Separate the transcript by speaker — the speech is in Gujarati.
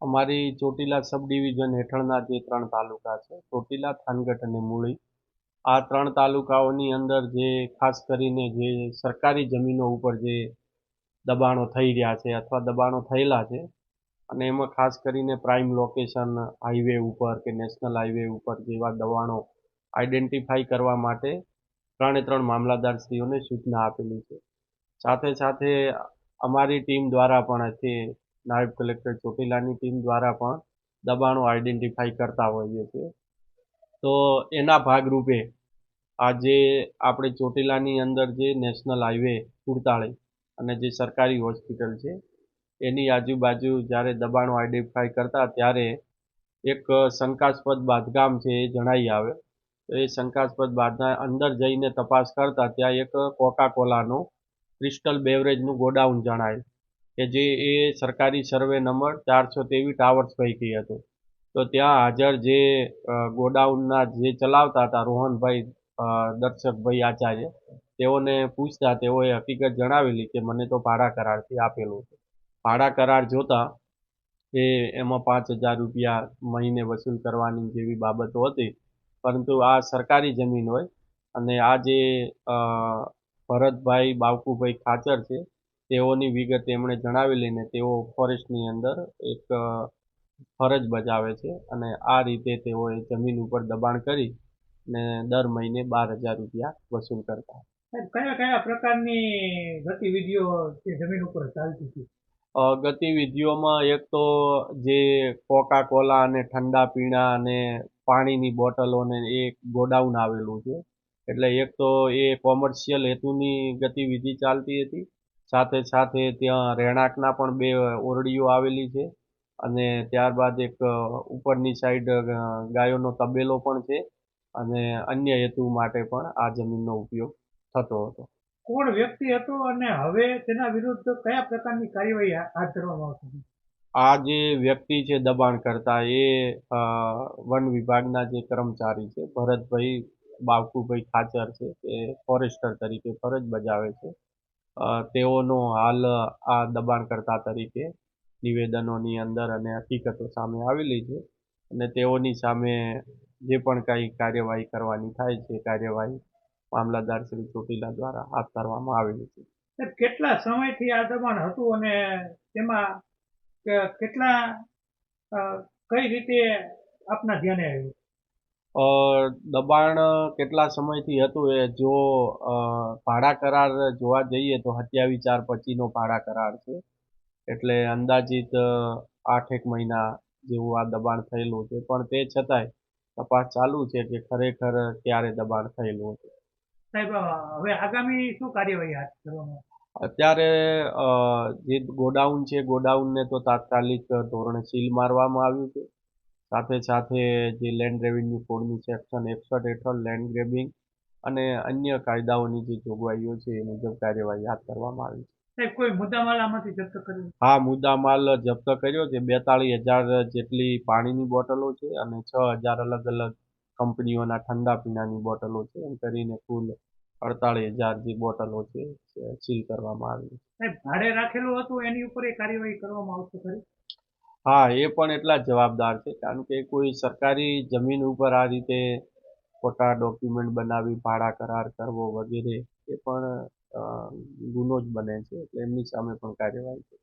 Speaker 1: અમારી ચોટીલા સબ ડિવિઝન હેઠળના જે 3 તાલુકા છે, ચોટીલા, થાનગઢ અને મૂળી, આ 3 તાલુકાઓની અંદર જે ખાસ કરીને જે સરકારી જમીનો ઉપર જે દબાણો થઈ રહ્યા છે અથવા દબાણો થયેલા છે, અને એમાં ખાસ કરીને પ્રાઇમ લોકેશન હાઈવે ઉપર કે નેશનલ હાઈવે ઉપર જેવા દબાણો આઈડેન્ટિફાઈ કરવા માટે 3 મામલતદારશ્રીઓને સૂચના આપેલી છે. સાથે સાથે અમારી ટીમ દ્વારા પણ તે નાયબ કલેક્ટર ચોટીલાની ટીમ દ્વારા પણ દબાણો આઈડેન્ટિફાઈ કરતા હોઈએ છીએ. તો એના ભાગરૂપે આજે આપણે ચોટીલાની અંદર જે નેશનલ હાઈવે 47 અને જે સરકારી હોસ્પિટલ છે એની આજુબાજુ જ્યારે દબાણો આઈડેન્ટિફાઈ કરતા ત્યારે એક શંકાસ્પદ બાંધકામ છે એ જણાઈ આવે. તો એ શંકાસ્પદ બાંધકામ અંદર જઈને તપાસ કરતા ત્યાં એક કોકા કોલાનું ક્રિસ્ટલ બેવરેજનું ગોડાઉન જણાય કે જે એ સરકારી સર્વે નંબર 423 ટાવર્સ પૈકી હતું. તો ત્યાં હાજર જે ગોડાઉનના જે ચલાવતા હતા રોહનભાઈ દર્શકભાઈ આચાર્ય, તેઓને પૂછતા તેઓએ હકીકત જણાવેલી કે મને તો ભાડા કરારથી આપેલું છે. ભાડા કરાર જોતા એમાં 5,000 રૂપિયા મહિને વસૂલ કરવાની જેવી બાબતો હતી. પરંતુ આ સરકારી જમીન હોય અને આ જે ભરતભાઈ બાવકુભાઈ ખાચર છે તેઓની વિગત એમણે જણાવેલી ને તેઓ ફોરેસ્ટની અંદર એક ફરજ બજાવે છે અને આ રીતે તેઓએ જમીન ઉપર દબાણ કરી ને દર મહિને 12,000 રૂપિયા વસૂલ કરતા.
Speaker 2: કયા કયા પ્રકારની ગતિવિધિઓ તે જમીન ઉપર ચાલતી હતી?
Speaker 1: ગતિવિધિઓમાં એક તો જે કોકા કોલા અને ઠંડા પીણા અને પાણીની બોટલોને એક ગોડાઉન આવેલું છે. એટલે એક તો એ કોમર્શિયલ હેતુની ગતિવિધિ ચાલતી હતી. સાથે સાથે ત્યાં રહેણાંકના પણ 2 ઓરડીઓ આવેલી છે અને ત્યારબાદ એક ઉપરની સાઈડ ગાયોનો તબેલો પણ છે અને અન્ય હેતુ માટે પણ આ જમીનનો ઉપયોગ થતો હતો.
Speaker 2: કોણ વ્યક્તિ હતો અને હવે તેના વિરુદ્ધ કયા પ્રકારની કાર્યવાહી હાથ ધરવામાં આવશે?
Speaker 1: આ જે વ્યક્તિ છે દબાણ કરતા એ વન વિભાગના જે કર્મચારી છે ભરતભાઈ બાવકુભાઈ ખાચર છે તે ફોરેસ્ટર તરીકે ફરજ બજાવે છે. તેઓનો હાલ આ દબાણ કરતા તરીકે નિવેદનોની અંદર અને હકીકતો સામે આવેલી છે અને તેઓની સામે જે પણ કાંઈ કાર્યવાહી કરવાની થાય છે કાર્યવાહી મામલતદાર શ્રી ચોટીલા દ્વારા હાથ ધરવામાં આવેલી છે.
Speaker 2: કેટલા સમયથી આ દબાણ હતું અને તેમાં કેટલા કઈ રીતે આપના ધ્યાને આવ્યું?
Speaker 1: દબાણ કેટલા સમયથી હતું એ જો ભાડા કરાર જોવા જઈએ તો 27/4/25નો ભાડા કરાર છે. એટલે અંદાજિત 8 મહિના જેવું આ દબાણ થયેલું છે, પણ તે છતાંય તપાસ ચાલુ છે કે ખરેખર ક્યારે દબાણ થયેલું હતું.
Speaker 2: સાહેબ, હવે આગામી શું કાર્યવાહી હાથ ધરવામાં?
Speaker 1: અત્યારે જે ગોડાઉન છે ગોડાઉનને તો તાત્કાલિક ધોરણે સીલ મારવામાં આવ્યું છે. સાથે સાથે જે લેન્ડ રેવન્યુ કોડની સેક્શન 61 હેઠળ લેન્ડ ગ્રેબિંગ અને અન્ય કાયદાઓની જે જોગવાઈઓ છે એ મુજબ કાર્યવાહી હાથ ધરવામાં આવી છે.
Speaker 2: સાહેબ, કોઈ મુદ્દામાલ આમાંથી જપ્ત કર્યો?
Speaker 1: હા, મુદ્દામાલ જપ્ત કર્યો છે. 42,000 જેટલી પાણીની બોટલો છે અને 6,000 અલગ અલગ કંપનીઓના ઠંડા પીણાની બોટલો છે. એમ કરીને કુલ 48,000 જે બોટલો છે સીલ કરવામાં આવી.
Speaker 2: સાહેબ, ભાડે રાખેલું હતું એની ઉપર એ કાર્યવાહી કરવામાં આવશે ખરી?
Speaker 1: હા, એ પણ એટલા જ જવાબદાર છે કારણ કે કોઈ સરકારી જમીન ઉપર આ રીતે ખોટા ડોક્યુમેન્ટ બનાવી ભાડા કરાર કરવો વગેરે એ પણ ગુનો જ બને છે. એટલે એમની સામે પણ કાર્યવાહી છે.